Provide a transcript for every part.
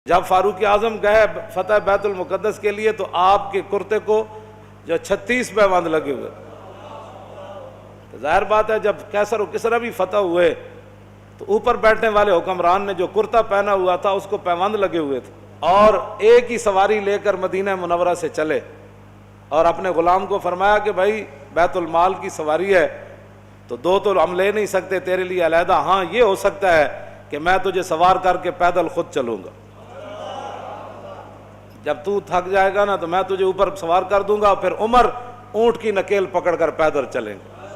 جب فاروق اعظم گئے فتح بیت المقدس کے لیے تو آپ کے کرتے کو جو 36 پیوند لگے ہوئے. ظاہر بات ہے جب کیسر و کسرا بھی فتح ہوئے تو اوپر بیٹھنے والے حکمران نے جو کرتا پہنا ہوا تھا اس کو پیوند لگے ہوئے تھے، اور ایک ہی سواری لے کر مدینہ منورہ سے چلے اور اپنے غلام کو فرمایا کہ بھائی بیت المال کی سواری ہے تو دو تو ہم لے نہیں سکتے تیرے لیے علیحدہ، ہاں یہ ہو سکتا ہے کہ میں تجھے سوار کر کے پیدل خود چلوں گا، جب تو تھک جائے گا نا تو میں تجھے اوپر سوار کر دوں گا، پھر عمر اونٹ کی نکیل پکڑ کر پیدل چلیں گے.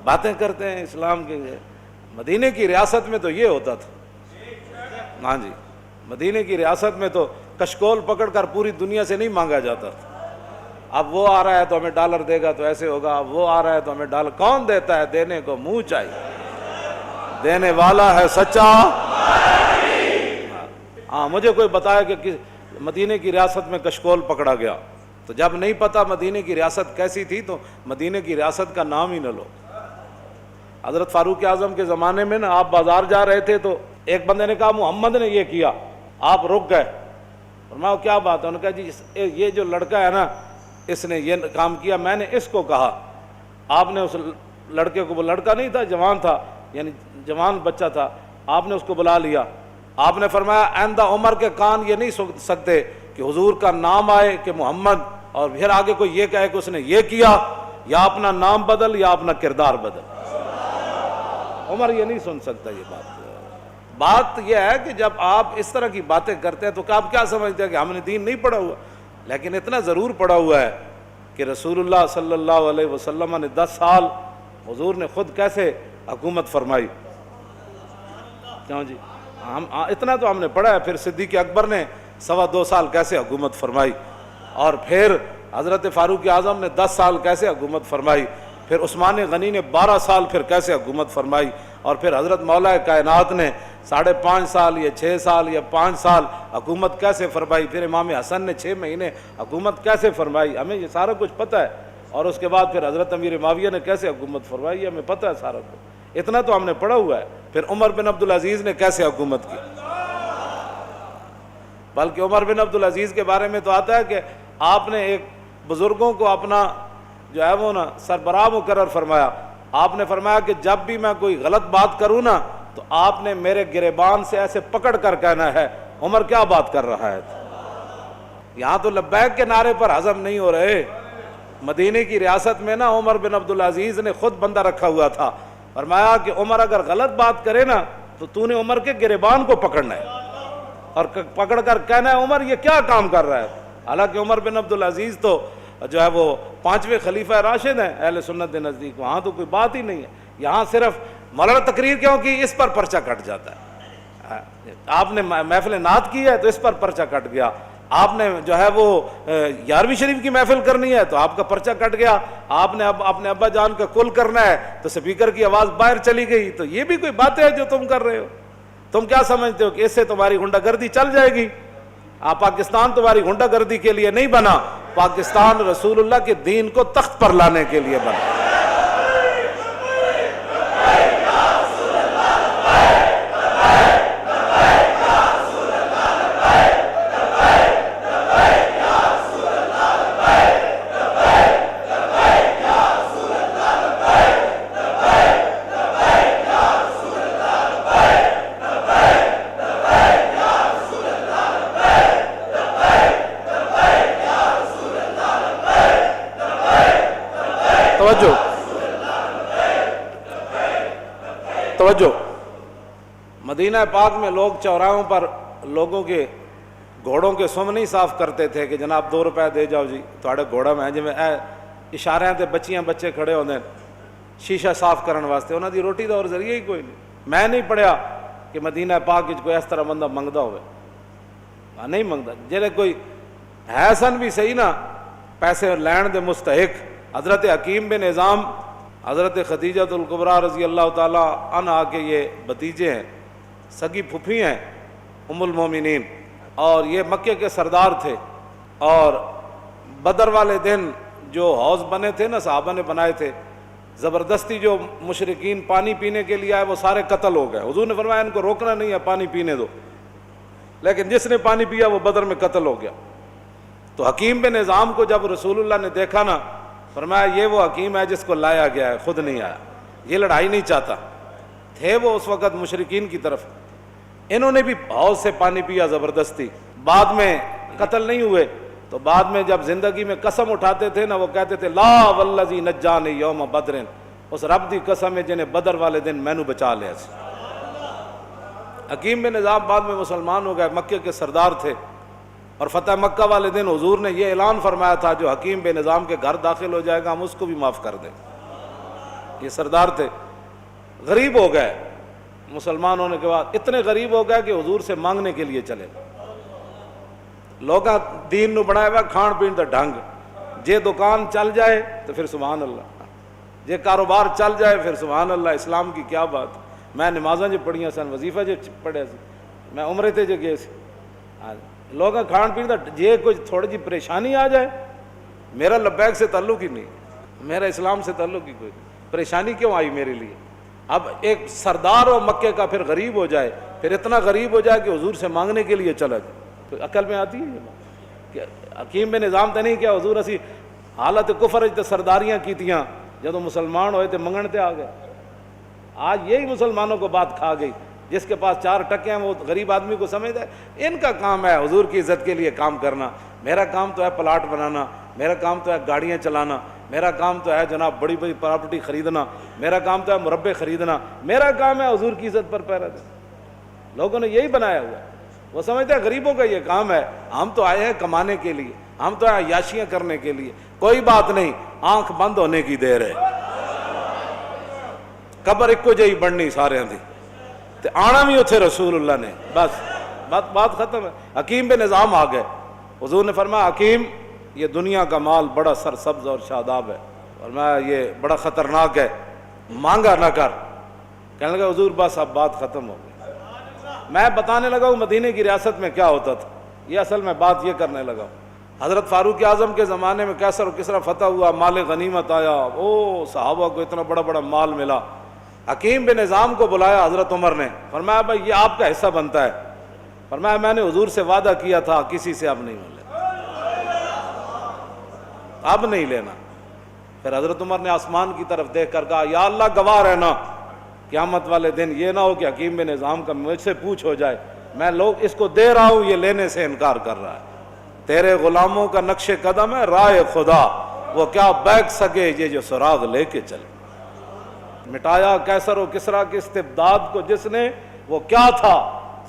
باتیں کرتے ہیں اسلام کے. مدینے کی ریاست میں تو یہ ہوتا تھا. ہاں جی، مدینے کی ریاست میں تو کشکول پکڑ کر پوری دنیا سے نہیں مانگا جاتا تھا. اب وہ آ رہا ہے تو ہمیں ڈالر دے گا تو ایسے ہوگا، اب وہ آ رہا ہے تو ہمیں ڈالر. کون دیتا ہے؟ دینے کو منہ چاہیے، دینے والا ہے سچا. ہاں مجھے کوئی بتایا کہ مدینے کی ریاست میں کشکول پکڑا گیا، تو جب نہیں پتا مدینے کی ریاست کیسی تھی تو مدینے کی ریاست کا نام ہی نہ لو. حضرت فاروق اعظم کے زمانے میں نا آپ بازار جا رہے تھے تو ایک بندے نے کہا محمد نے یہ کیا، آپ رک گئے. فرمایا کیا بات ہے؟ انہوں نے کہا جی یہ جو لڑکا ہے نا اس نے یہ کام کیا، میں نے اس کو کہا. آپ نے اس لڑکے کو، وہ لڑکا نہیں تھا جوان تھا، یعنی جوان بچہ تھا، آپ نے اس کو بلا لیا. آپ نے فرمایا آئندہ عمر کے کان یہ نہیں سن سکتے کہ حضور کا نام آئے کہ محمد اور پھر آگے کوئی یہ کہے کہ اس نے یہ کیا، یا اپنا نام بدل یا اپنا کردار بدل. عمر یہ نہیں سن سکتا یہ بات یہ ہے کہ جب آپ اس طرح کی باتیں کرتے ہیں تو آپ کیا سمجھتے ہیں کہ ہم نے دین نہیں پڑھا ہوا؟ لیکن اتنا ضرور پڑھا ہوا ہے کہ رسول اللہ صلی اللہ علیہ وسلم نے 10 سال حضور نے خود کیسے حکومت فرمائی. کیوں جی؟ ہم اتنا تو ہم نے پڑھا ہے. پھر صدیق اکبر نے 2.25 سال کیسے حکومت فرمائی، اور پھر حضرت فاروق اعظم نے 10 سال کیسے حکومت فرمائی، پھر عثمان غنی نے 12 سال پھر کیسے حکومت فرمائی، اور پھر حضرت مولا کائنات نے 5.5 سال یا 6 سال یا 5 سال حکومت کیسے فرمائی، پھر امام حسن نے 6 مہینے حکومت کیسے فرمائی. ہمیں یہ سارا کچھ پتہ ہے. اور اس کے بعد پھر حضرت امیر معاویہ نے کیسے حکومت فرمائی، ہمیں پتہ ہے سارا کچھ. اتنا تو ہم نے پڑھا ہوا ہے. پھر عمر بن عبدالعزیز نے کیسے حکومت کی، بلکہ عمر بن عبدالعزیز کے بارے میں تو آتا ہے کہ آپ نے ایک بزرگوں کو اپنا جو ہے وہ نا سربراہ مقرر فرمایا. آپ نے فرمایا کہ جب بھی میں کوئی غلط بات کروں نا تو آپ نے میرے گریبان سے ایسے پکڑ کر کہنا ہے عمر کیا بات کر رہا ہے. یہاں تو لبیک کے نعرے پر ہضم نہیں ہو رہے. مدینے کی ریاست میں نا عمر بن عبدالعزیز نے خود بندہ رکھا ہوا تھا. فرمایا کہ عمر اگر غلط بات کرے نا تو نے عمر کے گریبان کو پکڑنا ہے اور پکڑ کر کہنا ہے عمر یہ کیا کام کر رہا ہے. حالانکہ عمر بن عبدالعزیز تو جو ہے وہ 5ویں خلیفہ راشد ہیں اہل سنت کے نزدیک. وہاں تو کوئی بات ہی نہیں ہے. یہاں صرف مولانا تقریر کیوں کی، اس پر پرچہ کٹ جاتا ہے. آپ نے محفل نعت کی ہے تو اس پر پرچہ کٹ گیا. آپ نے جو ہے وہ 11ویں شریف کی محفل کرنی ہے تو آپ کا پرچہ کٹ گیا. آپ نے اب اپنے ابا جان کا کل کرنا ہے تو سپیکر کی آواز باہر چلی گئی. تو یہ بھی کوئی باتیں ہیں جو تم کر رہے ہو. تم کیا سمجھتے ہو کہ اس سے تمہاری غنڈہ گردی چل جائے گی؟ پاکستان تمہاری غنڈہ گردی کے لیے نہیں بنا، پاکستان رسول اللہ کے دین کو تخت پر لانے کے لیے بنا. توجہ. مدینہ پاک میں لوگ چوراہوں پر لوگوں کے گھوڑوں کے سم نہیں صاف کرتے تھے کہ جناب 2 روپے دے جاؤ جی تھوڑے گھوڑا میں جی اشارے تے بچیاں بچے کھڑے ہوندے شیشہ صاف کرن واسطے. انہاں دی روٹی دا اور ذریعہ ہی کوئی نہیں. میں نہیں پڑھیا کہ مدینہ پاک وچ کوئی اس طرح بندہ منگدا ہوئے. نہیں منگدا. جڑے کوئی ہے سن بھی صحیح نا پیسے لین دے مستحق. حضرت حکیم بن نظام حضرت خدیجہ الکبریٰ رضی اللہ تعالیٰ عنہا کے یہ بھتیجے ہیں، سگی پھپھی ہیں ام المومنین، اور یہ مکے کے سردار تھے. اور بدر والے دن جو حوض بنے تھے نا صحابہ نے بنائے تھے، زبردستی جو مشرکین پانی پینے کے لیے آئے وہ سارے قتل ہو گئے. حضور نے فرمایا ان کو روکنا نہیں ہے، پانی پینے دو. لیکن جس نے پانی پیا وہ بدر میں قتل ہو گیا۔ تو حکیم بن نظام کو جب رسول اللہ نے دیکھا نا، فرمایا یہ وہ حکیم ہے جس کو لایا گیا ہے، خود نہیں آیا، یہ لڑائی نہیں چاہتا۔ تھے وہ اس وقت مشرکین کی طرف، انہوں نے بھی حوض سے پانی پیا زبردستی، بعد میں قتل نہیں ہوئے۔ تو بعد میں جب زندگی میں قسم اٹھاتے تھے نا، وہ کہتے تھے لا والذی نجانی یوم بدر، اس رب دی قسم ہے جنہیں بدر والے دن مینوں بچا لیا سی۔ حکیم بن نظام بعد میں مسلمان ہو گئے، مکے کے سردار تھے، اور فتح مکہ والے دن حضور نے یہ اعلان فرمایا تھا جو حکیم بن نظام کے گھر داخل ہو جائے گا ہم اس کو بھی معاف کر دیں۔ یہ سردار تھے، غریب ہو گئے، مسلمان ہونے کے بعد اتنے غریب ہو گئے کہ حضور سے مانگنے کے لیے چلے۔ لوگاں دین نو بنایا ہوا کھان پین دا ڈھنگ، جے دکان چل جائے تو پھر سبحان اللہ، جے کاروبار چل جائے پھر سبحان اللہ۔ اسلام کی کیا بات، میں نمازاں جو پڑھیاں سن، وظیفہ جو پڑھیا سی، میں عمرے تے جو گئے سی، لوگ کھان پین دا جے کوئی تھوڑی جی پریشانی آ جائے، میرا لبیک سے تعلق ہی نہیں، میرا اسلام سے تعلق ہی کوئی نہیں، پریشانی کیوں آئی میرے لیے؟ اب ایک سردار ہو مکے کا پھر غریب ہو جائے، پھر اتنا غریب ہو جائے کہ حضور سے مانگنے کے لیے چلا جائے، تو عقل میں آتی ہے یہ بات؟ کہ حکیم بن نظام تے نہیں کیا حضور اسی حالت کفر تے سرداریاں کیتیاں، جدو مسلمان ہوئے تے منگن تے آ گئے۔ آج یہی مسلمانوں کو بات کھا گئی، جس کے پاس 4 ٹکے ہیں وہ غریب آدمی کو سمجھتا ہے ان کا کام ہے حضور کی عزت کے لیے کام کرنا، میرا کام تو ہے پلاٹ بنانا، میرا کام تو ہے گاڑیاں چلانا، میرا کام تو ہے جناب بڑی بڑی پراپرٹی خریدنا، میرا کام تو ہے مربے خریدنا، میرا کام ہے حضور کی عزت پر پہرا دینا۔ لوگوں نے یہی بنایا ہوا ہے، وہ سمجھتے ہیں غریبوں کا یہ کام ہے، ہم تو آئے ہیں کمانے کے لیے، ہم تو آئے عیاشیاں کرنے کے لیے۔ کوئی بات نہیں، آنکھ بند ہونے کی دیر ہے، قبر ایکو جہی بننی سارے دی، تے آنا بھی اتھے رسول اللہ نے، بس بات ختم ہے۔ حکیم بن نظام آ گئے، حضور نے فرمایا حکیم یہ دنیا کا مال بڑا سرسبز اور شاداب ہے، فرمایا یہ بڑا خطرناک ہے، مانگا نہ کر۔ کہنے لگا حضور بس اب بات ختم ہو گئی۔ میں بتانے لگا ہوں مدینے کی ریاست میں کیا ہوتا تھا، یہ اصل میں بات یہ کرنے لگا ہوں۔ حضرت فاروق اعظم کے زمانے میں کیسر و کسرا فتح ہوا، مال غنیمت آیا، او صحابہ کو اتنا بڑا بڑا مال ملا۔ حکیم بن نظام کو بلایا حضرت عمر نے، فرمایا بھائی یہ آپ کا حصہ بنتا ہے۔ فرمایا میں نے حضور سے وعدہ کیا تھا کسی سے اب نہیں لینا، اب نہیں لینا۔ پھر حضرت عمر نے آسمان کی طرف دیکھ کر کہا یا اللہ گواہ رہنا، قیامت والے دن یہ نہ ہو کہ حکیم بن نظام کا مجھ سے پوچھ ہو جائے میں لوگ اس کو دے رہا ہوں یہ لینے سے انکار کر رہا ہے، تیرے غلاموں کا نقش قدم ہے راہ خدا، وہ کیا بیک سکے یہ جو سراغ لے کے چلے۔ مٹایا کیسر و کسرا کے استبداد کو جس نے، وہ کیا تھا؟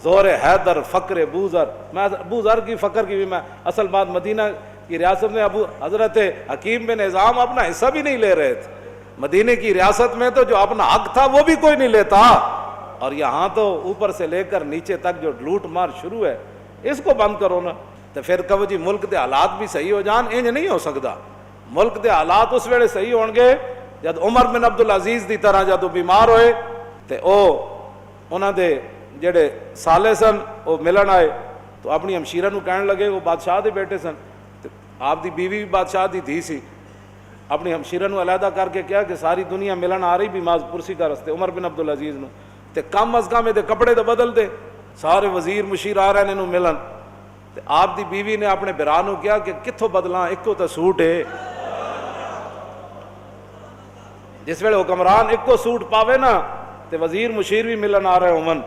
زور حیدر فقر بوذر۔ میں بوذر کی فقر کی بھی میں اصل بات، مدینہ کی ریاست میں حضرت حکیم بن نظام اپنا حصہ بھی نہیں لے رہے تھے، مدینہ کی ریاست میں تو جو اپنا حق تھا وہ بھی کوئی نہیں لیتا، اور یہاں تو اوپر سے لے کر نیچے تک جو لوٹ مار شروع ہے، اس کو بند کرو نا۔ تو پھر کہو جی ملک دے حالات بھی صحیح ہو جان، انج نہیں ہو سکتا۔ ملک دے حالات اس ویلے صحیح ہون گے جد عمر بن عبدالعزیز دی طرح جدو بیمار ہوئے تے انہاں دے جڑے سالے سن وہ ملن آئے تو اپنی ہمشیرہ نو کہنے لگے، وہ بادشاہ دے بیٹے سن، آپ دی بیوی بھی بادشاہ دی دھی سی، اپنی ہمشیرہ نو علیحدہ کر کے کیا کہ ساری دنیا ملن آ رہی بیمار پرسی کا رستے عمر بن عبدالعزیز نو، تے کم از کم دے کپڑے تو بدل دے، سارے وزیر مشیر آ رہے نے ملن۔ تے آپ دی بیوی نے اپنے برا نو کیا کہ کتھوں بدلاں، ایکو تے سوٹ ہے۔ جس ویلے حکمران ایکو سوٹ پاوے نا تے وزیر مشیر بھی ملن آ رہے ہومن،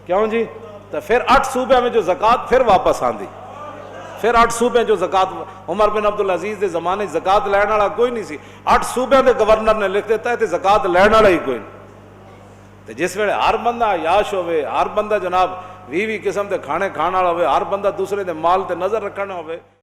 کیوں جی؟ تو پھر 8 صوبے میں جو زکوٰۃ پھر واپس آندی، پھر 8 صوبے جو زکوٰۃ عمر بن عبدالعزیز دے زمانے زکوٰۃ لین والا کوئی نہیں سی، 8 صوبے دے گورنر نے لکھ دیتا ہے تے زکوٰۃ لین والا ہی کوئی نہیں۔ تے جس ویلے ہر بندہ عیاش ہوئے، ہر بندہ جناب 20 قسم دے کھانے کھانا ہوئے، ہر بندہ دوسرے دے مال تے نظر رکھنا ہوئے،